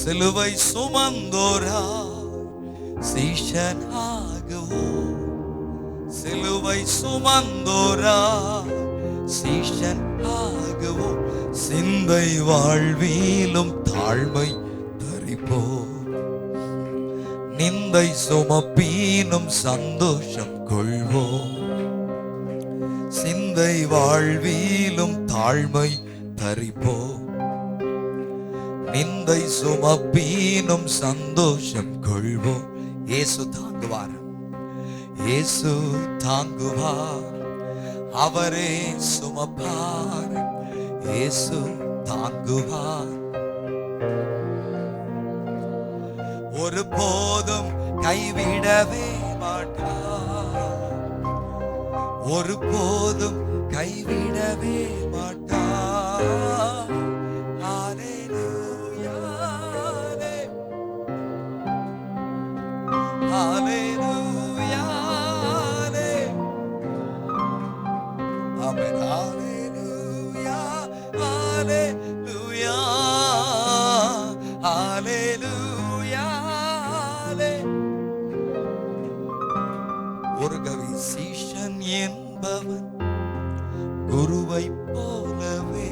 சிலுவை சுமந்தோரா சீஷனாகுவோ, சிலுவை சுமந்தோரா சீஷன் ஆகுவோ, சிந்தை வாழ்விலும் தாழ்மை தரிப்போ, நிந்தை சுமப்பீனும் சந்தோஷம் கொள்வோ, சிந்தை வாழ்விலும் தாழ்மை தரிப்போ, நிந்தை சுமப்பீனும் சந்தோஷம் கொள்வோ. இயேசு தாங்குவார், இயேசு தாங்குவார், அவரே சுமப்பார், இயேசு தாங்குவார். ஒரு போதும் கைவிடவே மாட்டார், ஒரு போதும் கைவிடவே மாட்டார். ஹல்லேலூயா, ஹல்லேலூயா, ஆமென். ஹல்லேலூயா, ஹல்லேலூயா, ஹல்லேலூயா. ஒரு கவி, சீஷன் என்பவன் குருவை போலவே,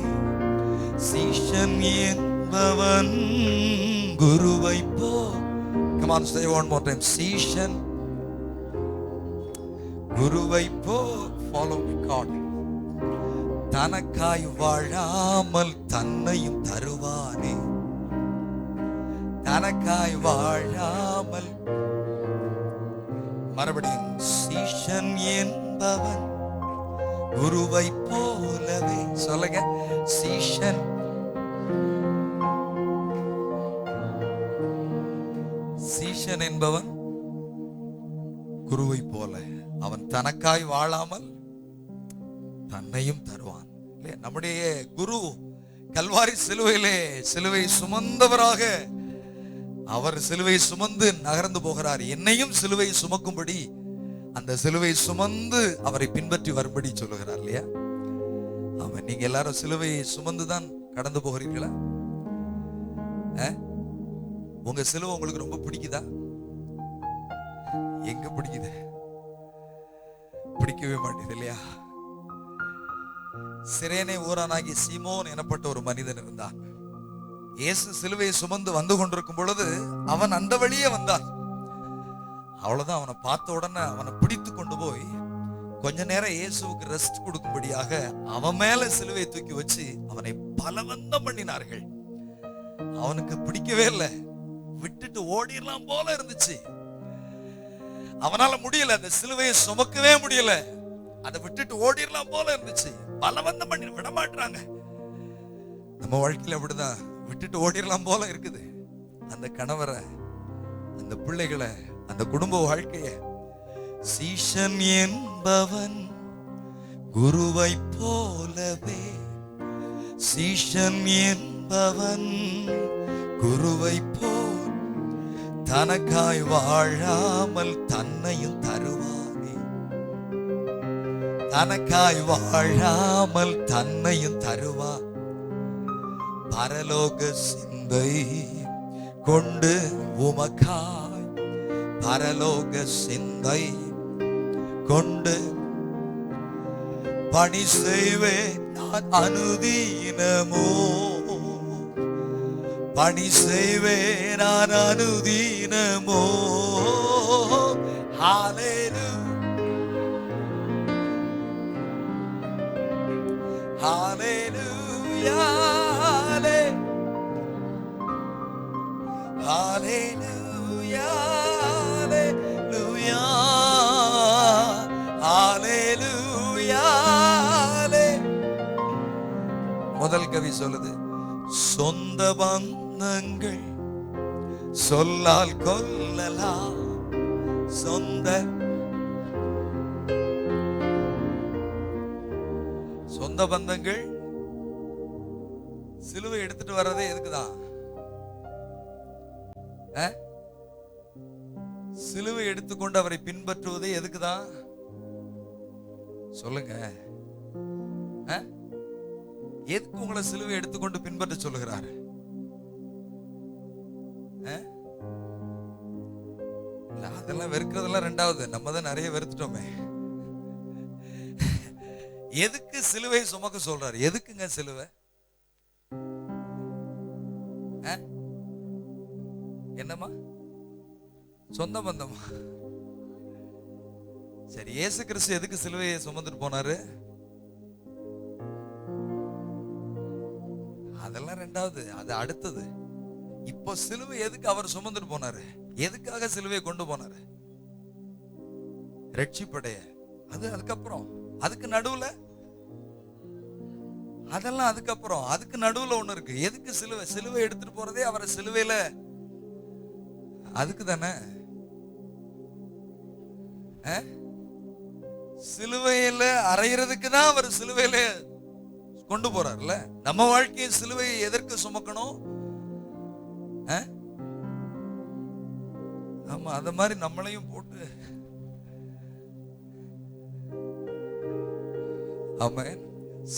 சீஷன் என்பவன் குருவை போ. Come on, say one more time. சீஷன் குருவை போ. Follow me, God. தனக்காய் வாழாமல் தன்னையும் தருவானே, தனக்காய் வாழாமல். மறுபடியும், சீஷன் என்பவன் குருவை போலவே. சொல்லுங்க, சீஷன் சீஷன் என்பவன் குருவை போல, அவன் தனக்காய் வாழாமல் தன்னையும் தருவான். நம்முடைய குரு கல்வாரி சிலுவையிலே சிலுவை சுமந்தவராக அவர் சிலுவை சுமந்து நகர்ந்து போகிறார். என்னையும் சிலுவை சுமக்கும்படி, அந்த சிலுவை சுமந்து அவரை பின்பற்றி வரும்படி சொல்லுகிறார் இல்லையா? அவன், நீங்க எல்லாரும் சிலுவை சுமந்துதான் கடந்து போகிறீர்களா? உங்க சிலுவை உங்களுக்கு ரொம்ப பிடிக்குதா? எங்க பிடிக்குது? பிடிக்கவே மாட்டேது இல்லையா? சிரேனே ஊரானாகி சீமோன் எனப்பட்ட ஒரு மனிதன் இருந்தான். இயேசு சிலுவையை சுமந்து வந்து கொண்டிருக்கும் பொழுது அவன் அந்த வழியே வந்தான். அவ்வளவுதான், அவனை பார்த்த உடனே அவனை பிடித்து கொண்டு போய் கொஞ்ச நேரம் இயேசுவுக்கு ரெஸ்ட் கொடுக்கும்படியாக அவன் மேல சிலுவையை தூக்கி வச்சு அவனை பலவந்தம் பண்ணினார்கள். அவனுக்கு பிடிக்கவே இல்லை, விட்டுட்டு ஓடிடலாம் போல இருந்துச்சு. அவனால முடியல, அந்த சிலுவையை சுமக்கவே முடியல, அதை விட்டுட்டு ஓடிடலாம் போல இருந்துச்சு. பலவந்தம் பண்ணி விட மாட்டாங்க. நம்ம வாழ்க்கையில அப்படிதான், விட்டுட்டு ஓடிடலாம் போல இருக்குது. அந்த கணவரை, அந்த பிள்ளைகளை, அந்த குடும்ப வாழ்க்கைய. சீஷன் என்பவன் குருவை போலவே, சீஷன் என்பவன் குருவை போல், தனக்காய் வாழாமல் தன்னையும் தருவானே, தனக்காய் வாழாமல் தன்னையும் தருவா. பரலோக சிந்தை கொண்டு உமக்காய், பரலோக சிந்தை கொண்டு பணி செய்வேன் நான் அனுதீனமோ, பணி செய்வேன் நான் அனுதீனமோ. ஹல்லேலூயா, ஹல்லேலூயா, ஹல்லேலூயா, ஹல்லேலூயா, ஹல்லேலூயா. முதல் கவி சொல்லுது, சொந்த பந்தங்கள் சொல்லால் கொல்லலாம், சொந்த பந்தங்கள் சிலுவை எடுத்துட்டு வர்றதே எதுக்குதான்? சிலுவை எடுத்துக்கொண்டு அவரை பின்பற்றுவதே எதுக்குதான்? சொல்லுங்க, எதுக்கு உங்களை சிலுவை எடுத்துக்கொண்டு பின்பற்ற சொல்லுகிறாரு? அதெல்லாம் வெறுக்கிறதெல்லாம் ரெண்டாவது, நம்ம தான் நிறைய வெறுத்துட்டோமே. எதுக்கு சிலுவை சுமக்க சொல்றாரு? எதுக்குங்க சிலுவை? என்னமா சொந்த பந்தமா? சரி, இயேசு கிறிஸ்து எதுக்கு சிலுவையை சுமந்துட்டு போனாரு? அதெல்லாம் ரெண்டாவது, அது அடுத்தது. இப்போ சிலுவை எதுக்கு அவர் சுமந்துட்டு போனாரு? எதுக்காக சிலுவையை கொண்டு போனாரு? ரட்சிப்படைய. அது அதுக்கப்புறம், அதுக்கு நடுவுல அதெல்லாம் அதுக்கப்புறம், அதுக்கு நடுவுல ஒண்ணு இருக்கு. எதுக்கு சிலுவை? சிலுவை எடுத்துட்டு போறதே அவரை சிலுவையில அதுக்கு தானே. சிலுவையில அறையிறதுக்கு தான் அவர் சிலுவையில கொண்டு போறாருல்ல. நம்ம வாழ்க்கையை சிலுவையை எதற்கு சுமக்கணும்? ஆமா, அத மாதிரி நம்மளையும் போட்டு. ஆமென்.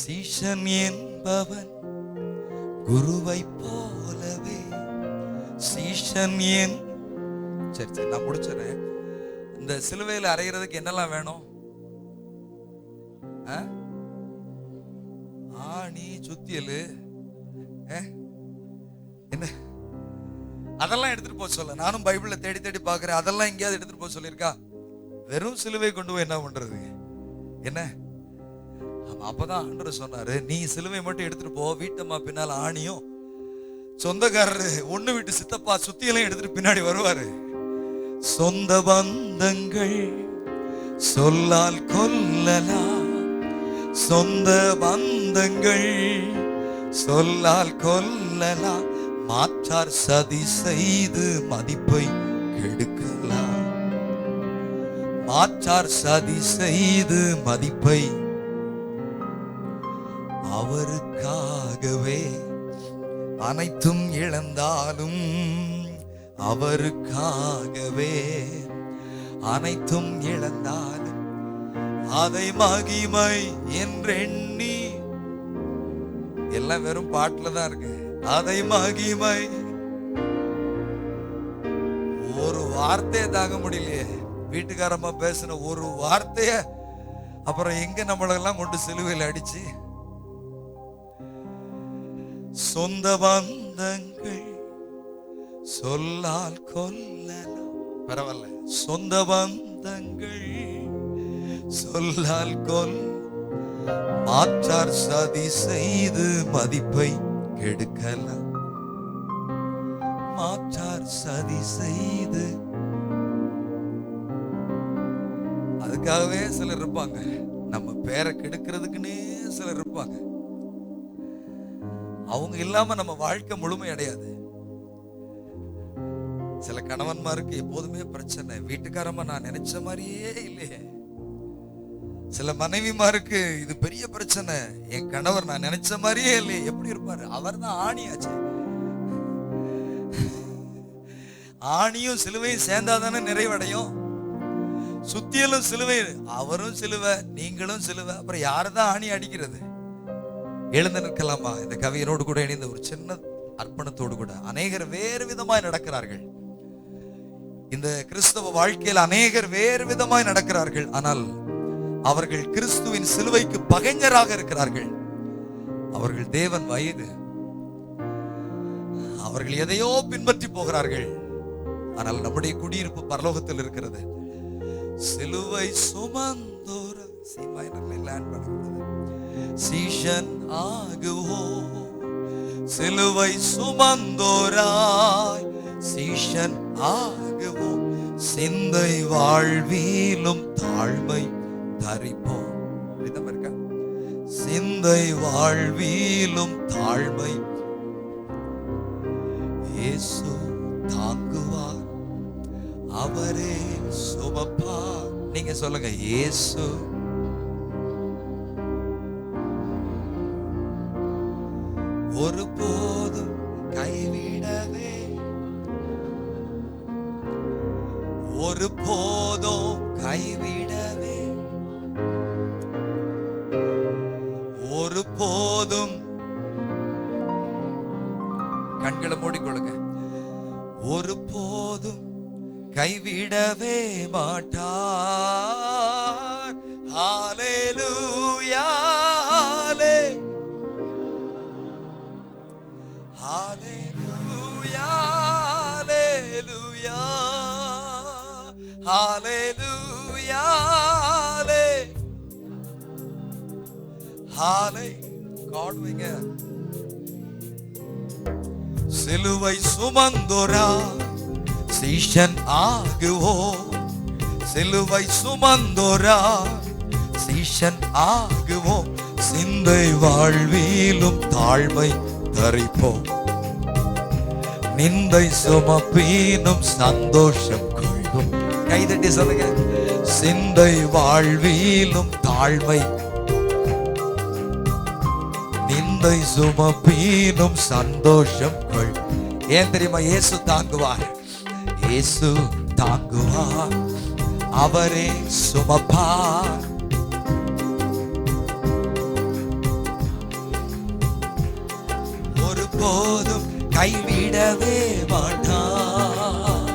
சீஷன் என்பவன் குருவை போலவே. சீஷன் என் சரி சரி நான் முடிச்சிடறேன். இந்த சிலுவையில அறையிறதுக்கு என்னெல்லாம் வேணும்? ஆணி, சுத்தியல், என்ன அதெல்லாம் எடுத்துட்டு போக சொல்ல. நானும் பைபிள்ல தேடி தேடி பாக்குறேன். அதெல்லாம் எங்கேயாவது எடுத்துட்டு போக சொல்லியிருக்கா? வெறும் சிலுவை கொண்டு போய் என்ன பண்றது? என்ன? அப்பதான் ஆண்டவர் சொன்னாரு, நீ சிலுவை மட்டும் எடுத்துட்டு போ, வீட்டம்மா பின்னால ஆணியும், சொந்தக்காரரு ஒண்ணு விட்டு சித்தப்பா சுத்தியெல்லாம் எடுத்துட்டு பின்னாடி வருவாரு. சொந்த பந்தங்கள் சொல்லால் கொல்லலாம், சொந்த பந்தங்கள் சொல்லால் கொல்லலாம், மாற்றார் சதி செய்து மதிப்பை கெடுக்கலாம், மாற்றார் சதி செய்து மதிப்பை. அவருக்காகவே அனைத்தும் இழந்தாலும், அவருக்காகவே அனைத்தும் இழந்தாலும் அதை மகிமை என்றெண்ணி. எல்லாம் வெறும் பாட்டுல தான் இருக்கு. அதை மகிமை. ஒரு வார்த்தையை தாங்க முடியலையே, வீட்டுக்காரம்மா பேசின ஒரு வார்த்தைய அப்புறம் எங்க நம்மளெல்லாம் கொண்டு சிலுவையில் அடிச்சு. சொந்த பந்தங்கள் சொல்லால் கொல்லலாம், பரவாயில்ல. சொந்த பந்தங்கள் சொல்லால் கொல், மாற்றார் சதி செய்து மதிப்பை கெடுக்கலாம், மாற்றார் சதி செய்து. அதுக்காகவே சிலர் இருப்பாங்க, நம்ம பேரை கெடுக்கிறதுக்குன்னே சிலர் இருப்பாங்க. அவங்க இல்லாம நம்ம வாழ்க்கை முழுமை அடையாது. சில கணவன்மாருக்கு எப்போதுமே பிரச்சனை, வீட்டுக்காரமா நான் நினைச்ச மாதிரியே இல்லையே. சில மனைவிமாருக்கு இது பெரிய பிரச்சனை, என் கணவர் நான் நினைச்ச மாதிரியே இல்லையே. எப்படி இருப்பாரு? அவர் தான் ஆணியாச்சு. ஆணியும் சிலுவையும் சேர்ந்தாதானே நிறைவடையும். சுத்தியலும் சிலுவை, அவரும் சிலுவை, நீங்களும் சிலுவை, அப்புறம் யாருதான் ஆணி அடிக்கிறது? எழுந்து நிற்கலாமா? இந்த கவியரோடு கூட இணைந்த ஒரு சின்ன அர்ப்பணத்தோடு கூட அநேகர் வேறு விதமாய் நடக்கிறார்கள். இந்த கிறிஸ்தவ வாழ்க்கையில் அநேகர் வேறு விதமாய் நடக்கிறார்கள். ஆனால் அவர்கள் கிறிஸ்துவின் சிலுவைக்கு பகைஞராக இருக்கிறார்கள். அவர்கள் தேவன் வயது, அவர்கள் எதையோ பின்பற்றி போகிறார்கள். ஆனால் நம்முடைய குடியிருப்பு பரலோகத்தில் இருக்கிறது. சிலுவை சுமந்தோர லேண்ட் பண்ணக்கூடாது. சீஷன் ஆகுவோம், சிலுவை சுமந்தோராய் சீஷன் ஆகுவோம், சிந்தை வாழ்விலும் தாழ்மை தரிப்போம். இருக்கா? சிந்தை வாழ்விலும் தாழ்மை இயேசு தாங்குவார், அவரே சுமப்பார். நீங்க சொல்லுங்க, இயேசு ஒருபோதும் கைவிடவே, ஒருபோதும் கைவிடவே, ஒருபோதும். கண்களை மூடிக்கொள்ளுங்க. ஒருபோதும் கைவிடவே மாட்டார். ஹalleluya ஹalleluya ஹalleluya God வைங்க. சிலுவை சுமந்தோரா சீஷன் ஆகுவோம். சிலுவை சுமந்தோரா சீஷன் ஆகுவோம். சிந்தை வாழ்விலும் தாழ்மை தரிப்போம். நிந்தை சுமப்பீனும் சந்தோஷம் கொள்வோம். கைதட்டி சொல்லுங்க. சிந்தை வாழ்விலும் தாழ்மை, நிந்தை சுமப்பீனும் சந்தோஷம் கொள். ஏன் தெரியுமா? இயேசு தாங்குவார். இயேசு தாங்குவார், அவரே சுமப்பார். ஒருபோதும் கைவிடவே மாட்டார்.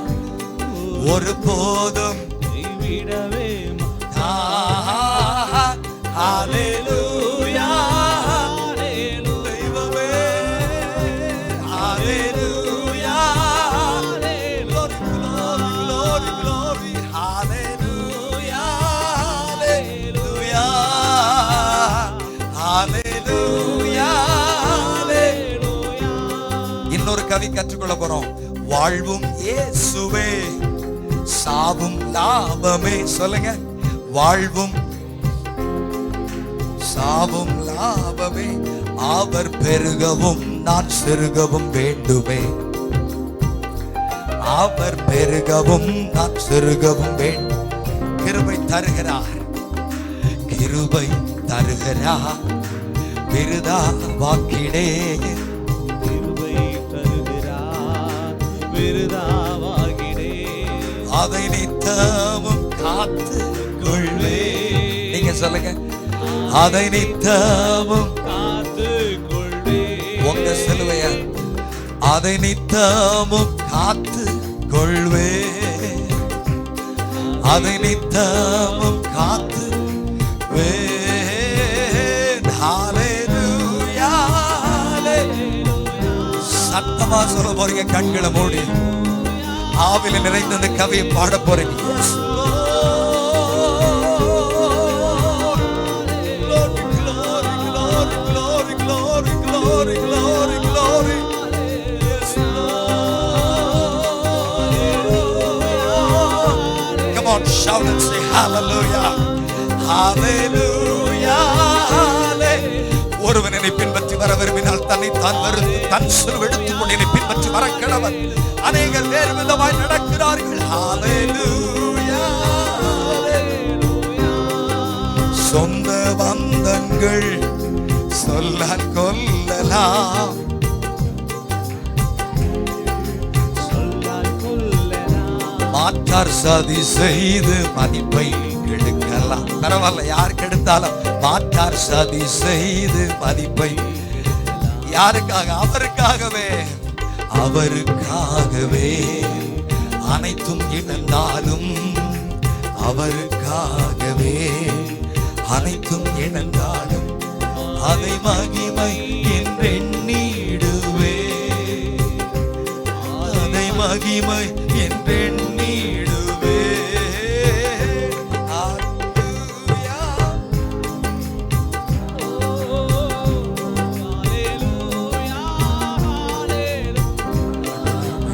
ஒருபோதும் கைவிடவே மாட்டார். ஹalleluya தெய்வமே. ஹalleluya glory glory glory hallelujah hallelujah hallelujah. இன்னொரு கவி கற்றுக்கொள்ள போறோம். வாழ்வும் இயேசுவே, சாவும் லாபமே. சொல்லுங்க. வாழ்வும் சாவும் லாபமே, அவர் பெருகவும் நான் சிறுகவும் வேண்டுமே. அவர் பெருகவும் நான் சிறுகவும் வேண்டும். கிருபை தருகிறார், கிருபை தருகிறார், விருதா வாக்கிடே. கிருபை தருகிறார், விருதா வாக்கிடே. அதை நித்தமும் காத்து கொள்வே. நீங்க சொல்லுங்க. அதை நித்தமும் காத்து கொள்வே. உங்க சிலுவைய அதை நித்தமும் காத்து கொள்வே. அதை நித்தமும் காத்து வே. ஹalleluya சத்தமா சொல்ல போறீங்க. கண்களை மூடி ஆவில நிறைந்த அந்த கவியை பாட போறீங்க. Glory, glory, glory. Yes, Lord. Come on, shout and say hallelujah. Hallelujah. ஒருவன் என்னை பின்பற்றி வர விரும்பினால் தன்னை தான் வெறுத்து தன் சிலுவை எடுத்துக்கொண்டு என்னை பின்பற்றி வர கடவன். அநேகர் வேறு விதமாய் நடக்கிறார்கள். Hallelujah. சொந்த பந்தங்கள் சொல்லால் கொல்லலாம், மாற்றார் சதி செய்து மதிப்பை கெடுக்கலாம். பரவாயில்ல, யார் கெடுத்தாலும் மாற்றார் சதி செய்து மதிப்பை. யாருக்காக? அவருக்காகவே. அவருக்காகவே அனைத்தும் இழந்தாலும், அவருக்காகவே அனைத்தும் இழந்தாலும் அதை மகிமை என்றெண்ணிடுவே. அதை மகிமை என்றெண்ணிடுவே.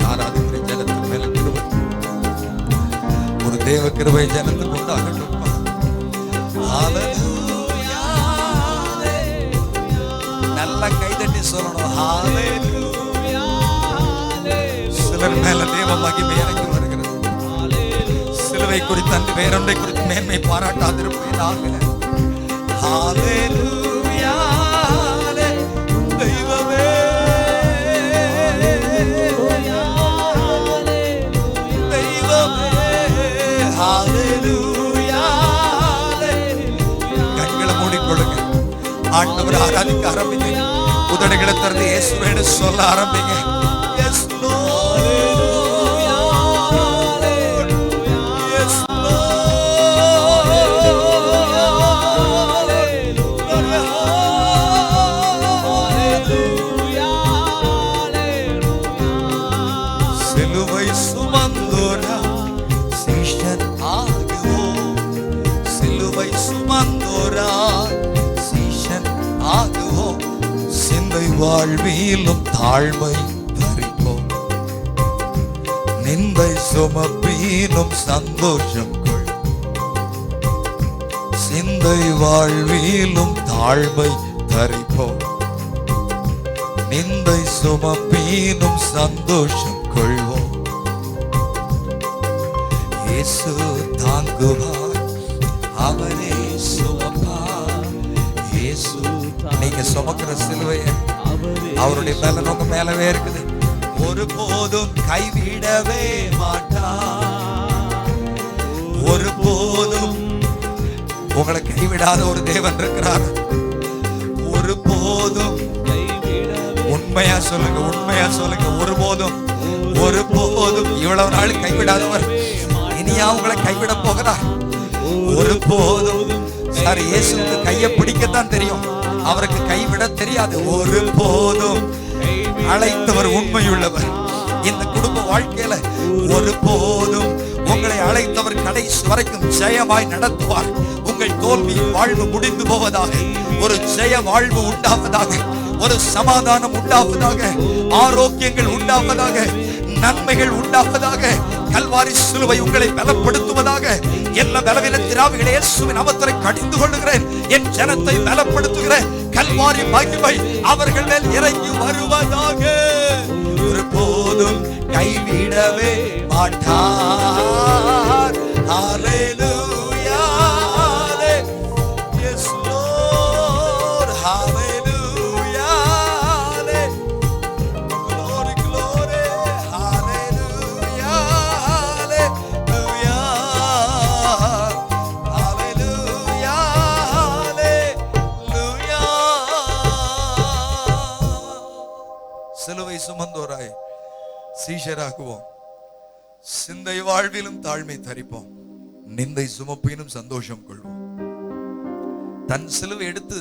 ஆராதிக்கிற ஜனத்தின் மேல கிருபை, ஒரு தேவ கிருபை ஜனத்துக்கு உண்டாகட்டும். நல்ல கைதட்டி சொல்லணும். ஹalleluya. சிலர் மேல தேவ மகிமை இறங்கி வருகிறது. சிலுவை குறித்து அந்த வேறொன்றை குறித்து மேன்மை பாராட்டாதிருப்பேனாக. ஹalleluya தெய்வமே. தெய்வமே. ஹalleluya. கண்களை மூடிக்கொள்ளுங்க. ஆண்டவரை ஆராதிக்க ஆரம்பிங்க. உதடுகளை திறந்து இயேசுவே சொல்ல ஆரம்பிங்க. Yes Lord. சுமந்தோராய் சீஷன் ஆகுவோம். சிந்தை வாழ்விலும் தாழ்மை தரிப்போம். நிந்தை சுமப்பீனும் சந்தோஷம் கொள். சிந்தை வாழ்விலும் தாழ்மை தரிப்போம். நிந்தை சுமப்பீனும் சந்தோஷம் கொள்வோம். இயேசு தாங்குவார், அவரே சுமப்பார். இயேசு, நீங்க சுமக்கிற சிலுவையை அவருடைய மேல உங்க மேலவே இருக்குது. ஒருபோதும் கைவிடவே மாட்டார். ஒருபோதும் உங்களை கைவிடாத ஒரு தேவன் இருக்கிறார். ஒருபோதும், உண்மையா சொல்லுங்க, உண்மையா சொல்லுங்க, ஒருபோதும் ஒருபோதும் இவ்வளவு நாள் கைவிடாதவர் இனியா உங்களை கைவிட போகிறார். ஒருபோதும் சார், இயேசுக்கு கையை பிடிக்கத்தான் தெரியும், அவருக்கு கைவிட தெரியாது. ஒருபோதும் அழைத்தவர் உண்மையுள்ளவர். இந்த குடும்ப வாழ்க்கையில ஒருபோதும் உங்களை அழைத்தவர் கடைசி வரைக்கும் ஜெயமாய் நடத்துவார். உங்கள் தோல்வி வாழ்வு முடிந்து போவதாக, ஒரு ஜெய வாழ்வு உண்டாவதாக, ஒரு சமாதானம் உண்டாவதாக, ஆரோக்கியங்கள் உண்டாவதாக, நன்மைகள் உண்டாவதாக. கல்வாரி சிலுவை உங்களை பலப்படுத்துவதாக. எல்லா பலவீனத்தின் ஆவிகளை இயேசுவின் நாமத்திலே கடிந்து கொள்ளுகிறேன். என் ஜனத்தை பலப்படுத்துகிறேன். கல்வாரி மகிமை அவர்கள் மேல் இறங்கி வருவதாக. ஒருபோதும் கைவிடவே மாட்டார். ஹல்லேலூயா, எஸ் லார்ட், ஹல்லேலூயா, glory glory, ஹல்லேலூயா, ஹல்லேலூயா, ஹல்லேலூயா, ஹல்லேலூயா. சிலுவை சுமந்தோராய் சீஷராகுவோம். சிந்தை வாழ்விலும் தாழ்மை தரிப்போம். நிந்தை சுமப்பினும் சந்தோஷம் கொள்வோம். தன் சிலுவை எடுத்து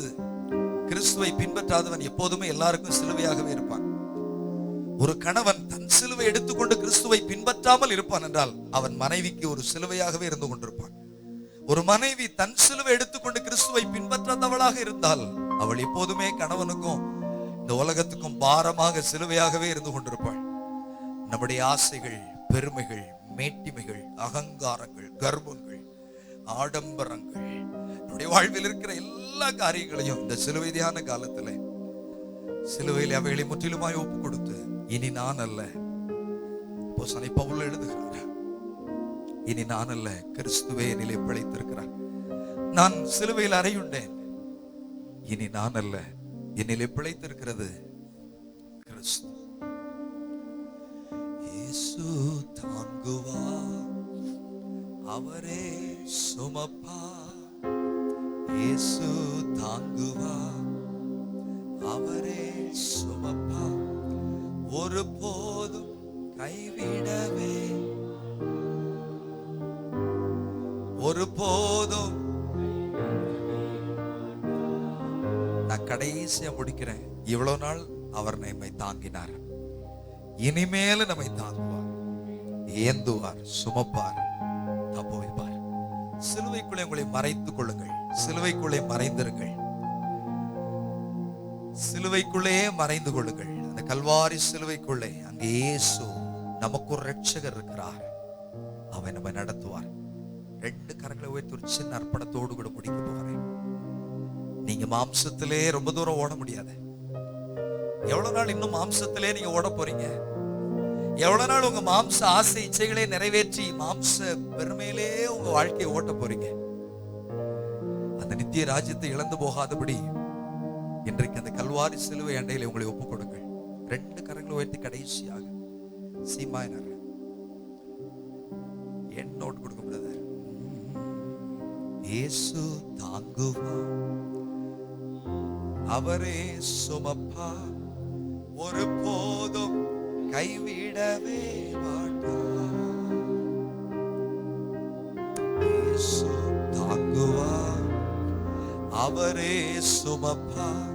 கிறிஸ்துவை பின்பற்றாதவன் எப்போதுமே எல்லாருக்கும் சிலுவையாகவே இருப்பான். ஒரு கணவன் தன் சிலுவை எடுத்துக்கொண்டு கிறிஸ்துவை பின்பற்றாமல் இருப்பான் என்றால் அவன் மனைவிக்கு ஒரு சிலுவையாகவே இருந்து கொண்டிருப்பான். ஒரு மனைவி தன் சிலுவை எடுத்துக்கொண்டு கிறிஸ்துவை பின்பற்றாதவளாக இருந்தால் அவள் எப்போதுமே கணவனுக்கும் இந்த உலகத்துக்கும் பாரமாக சிலுவையாகவே இருந்து கொண்டிருப்பாள். நம்முடைய ஆசைகள், பெருமைகள், மேட்டிமைகள், அகங்காரங்கள், கர்வங்கள், ஆடம்பரங்கள், நம்முடைய வாழ்வில் இருக்கிற எல்லா காரியங்களையும் இந்த சிலுவை தியான காலத்துல சிலுவையில் அவைகளை முற்றிலுமாய் ஒப்பு கொடுத்து, இனி நான் அல்ல, அப்போஸ்தலனாகிய பவுல் எழுதுகிறார், இனி நான் அல்ல, கிறிஸ்துவே என்னிலே பிழைத்திருக்கிறார். நான் சிலுவையில் அறையுண்டேன், இனி நான் அல்ல, என்னிலே பிழைத்திருக்கிறது கிறிஸ்து. இயேசு தாங்குவார், அவரே சுமப்பார். இயேசு தாங்குவார், அவரே சுமப்பார். ஒருபோதும் கைவிடவே, ஒருபோதும். நான் கடைசியா முடிக்கிறேன். இவ்வளவு நாள் அவர் நம்மை தாங்கினார், இனிமேல் நம்மை தாங்குவார், ஏந்துவார், சுமப்பார், தப்ப வைப்பார். சிலுவைக்குள்ளே உங்களை மறைத்துக் கொள்ளுங்கள். சிலுவைக்குள்ளே மறைந்திருங்கள். சிலுவைக்குள்ளே மறைந்து கொள்ளுங்கள். அந்த கல்வாரி சிலுவைக்குள்ளே அங்கே இயேசு நமக்கு ஒரு ரட்சகர் இருக்கிறார். அவன் நம்மை நடத்துவார். 2 கரங்களை உயர்த்தி ஒரு சின்ன அர்ப்பணத்தோடு கூட முடிக்க போகிறேன். நீங்க மாம்சத்திலே ரொம்ப தூரம் ஓட முடியாது. எவ்வளவு நாள் இன்னும் மாம்சத்திலே நீங்க ஓட போறீங்க? எவ்வளவு நாள் உங்க மாம்ச ஆசை இச்சைகளை நிறைவேற்றி மாம்ச பெருமையிலே உங்க வாழ்க்கையை ஓட்ட போறீங்க? அந்த நித்திய ராஜ்யத்தை இழந்து போகாதபடி இன்றைக்கு அந்த கல்வாரி சிலுவை அண்டையில உங்களை ஒப்புக் கொடுங்கள். 2 கரங்களை உயர்த்தி கடைசியாக சீமாயினர் என்னோடு கொடுக்க பிரதர். இயேசு தாங்குவார், அவரே சுமப்பார், ஒருபோதும் கைவிடவே மாட்டார். இயேசு தாங்குவார், அவரே சுமப்பார்,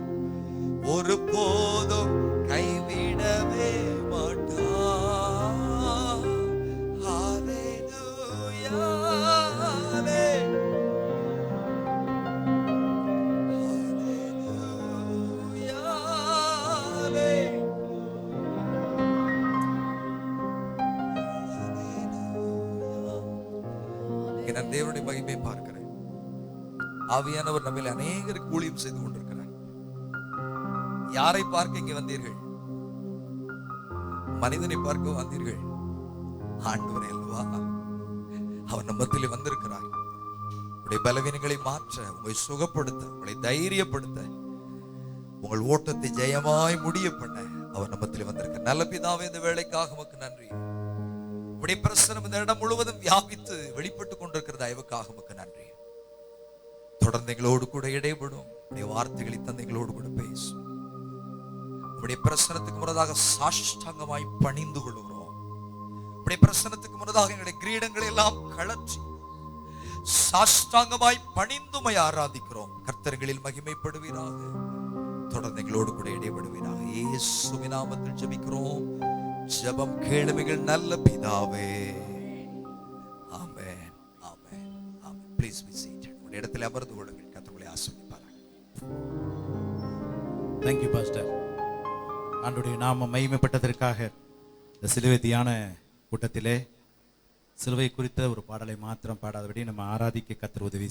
ஒருபோதும் கைவிடவே மாட்டார். ஹல்லேலூயா, 2 கரங்களை உயர்த்தி கடைசியாக சீமாயினர் என்னோடு கொடுக்க பிரதர். இயேசு தாங்குவார், அவரே சுமப்பார், ஒருபோதும் கைவிடவே மாட்டார். இயேசு தாங்குவார், அவரே சுமப்பார், ஒருபோதும் கைவிடவே மாட்டார். ஹல்லேலூயா, ஹல்லேலூயா. 2 கரங்களை உயர்த்தி கடைசியாக சீமாயினர் தேவனுடைய மகிமை பார்க்கிறேன். ஆவியானவர் நம்மில் அநேகருக்கு ஊழியம் செய்து கொண்டிருக்கிறார். யாரை பார்க்க இங்கே வந்தீர்கள்? மனிதனை பார்க்க வந்தீர்கள். ஆண்டவரே அல்லவா, அவர் நம்மத்தில் வந்திருக்கிறார். உங்களுடைய பலவீனங்களை மாற்ற, உங்களை சுகப்படுத்த, உங்களை தைரியப்படுத்த, உங்கள் ஓட்டத்தை ஜெயமாய் முடிய பண்ண அவர் நம்மத்தில் வந்திருக்க. நல்ல பிதாவே, இந்த வேலைக்காக உமக்கு நன்றி. உடைய பிரசனம் இந்த இடம் முழுவதும் வியாபித்து வெளிப்பட்டு கொண்டிருக்கிற தயவுக்காக உமக்கு நன்றி. தொடர்ந்து எங்களோடு கூட இடைபடும். உடைய வார்த்தைகளை தந்தைகளோடு கூட பேசும். உடைய பிரசனத்துக்கு முன்னதாக சாஷ்டாங்கமாய் பணிந்து கொள்கிறோம். உடைய பிரசனத்துக்கு முன்னதாக எங்களுடைய கிரீடங்களை எல்லாம் கழற்றி சாஷ்டாங்கமாய் பணிந்துமை ஆராதிக்கிறோம். கர்த்தர்களில் மகிமைப்படுவீராக. தொடர்ந்து எங்களோடு கூட இடைபடுவீராக. இயேசுவின் நாமத்தில் ஜெபிக்கிறோம். ஜெபம் கேளுமைகள் நல்ல பிதாவே. Amen, amen, amen. Please be seated. உங்களுடைய இடத்தில் அமர்ந்து கொள்ளுங்கள். கர்த்தர் உங்களை ஆசீர்வதிப்பாராக. Thank you pastor. ஆண்டவருடைய நாமம் மகிமைப்பட்டதற்காக இந்த சிலுவை தியான கூட்டத்திலே சிலுவை குறித்த ஒரு பாடலை மாத்திரம் பாடாதபடி நம்ம ஆராதிக்க கர்த்தர் உதவி